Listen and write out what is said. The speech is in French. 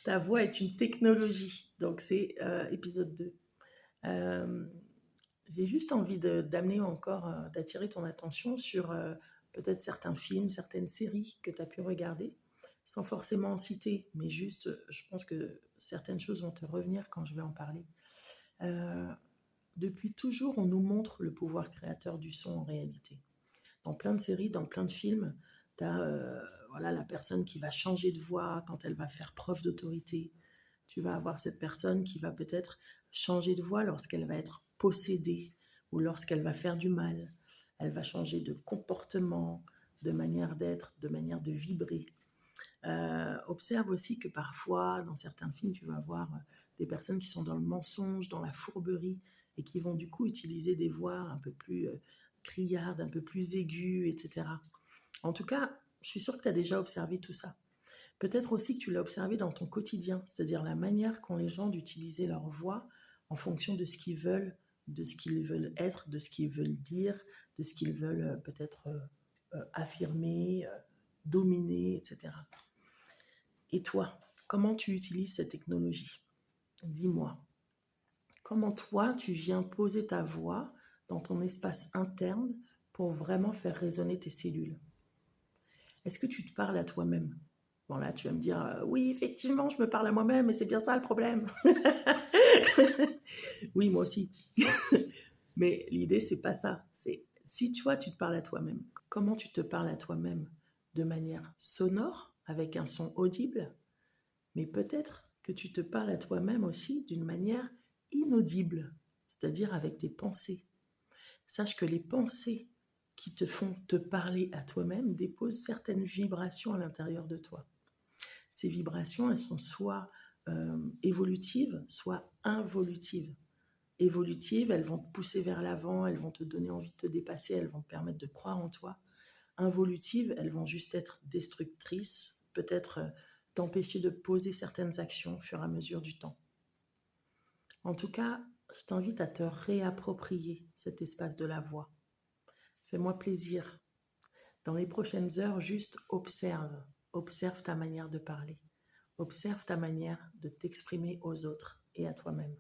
Ta voix est une technologie. Donc, c'est épisode 2. Euh, j'ai juste envie d'amener encore, d'attirer ton attention sur peut-être certains films, certaines séries que tu as pu regarder, sans forcément en citer, mais juste, je pense que certaines choses vont te revenir quand je vais en parler. Euh, Depuis toujours, on nous montre le pouvoir créateur du son en réalité. Dans plein de séries, dans plein de films, tu as voilà, la personne qui va changer de voix quand elle va faire preuve d'autorité. Tu vas avoir cette personne qui va peut-être changer de voix lorsqu'elle va être possédée ou lorsqu'elle va faire du mal. Elle va changer de comportement, de manière d'être, de manière de vibrer. Observe aussi que parfois, dans certains films, tu vas avoir des personnes qui sont dans le mensonge, dans la fourberie, et qui vont du coup utiliser des voix un peu plus criardes, un peu plus aiguës, etc. En tout cas, je suis sûre que tu as déjà observé tout ça. Peut-être aussi que tu l'as observé dans ton quotidien, c'est-à-dire la manière qu'ont les gens d'utiliser leur voix en fonction de ce qu'ils veulent, de ce qu'ils veulent être, de ce qu'ils veulent dire, de ce qu'ils veulent peut-être affirmer, dominer, etc. Et toi, comment tu utilises cette technologie? Dis-moi, comment toi, tu viens poser ta voix dans ton espace interne pour vraiment faire résonner tes cellules? Est-ce que tu te parles à toi-même? Bon là, tu vas me dire, oui, effectivement, je me parle à moi-même et c'est bien ça le problème. Oui, moi aussi. Mais l'idée, c'est pas ça. C'est si toi, tu te parles à toi-même, comment tu te parles à toi-même? De manière sonore, avec un son audible, mais peut-être que tu te parles à toi-même aussi d'une manière inaudible, c'est-à-dire avec tes pensées. Sache que les pensées qui te font te parler à toi-même déposent certaines vibrations à l'intérieur de toi. Ces vibrations, elles sont soit évolutives, soit involutives. Évolutives, elles vont te pousser vers l'avant, elles vont te donner envie de te dépasser, elles vont te permettre de croire en toi. Involutives, elles vont juste être destructrices, peut-être t'empêcher de poser certaines actions au fur et à mesure du temps. En tout cas, je t'invite à te réapproprier cet espace de la voix. Fais-moi plaisir. Dans les prochaines heures, juste observe. Observe ta manière de parler. Observe ta manière de t'exprimer aux autres et à toi-même.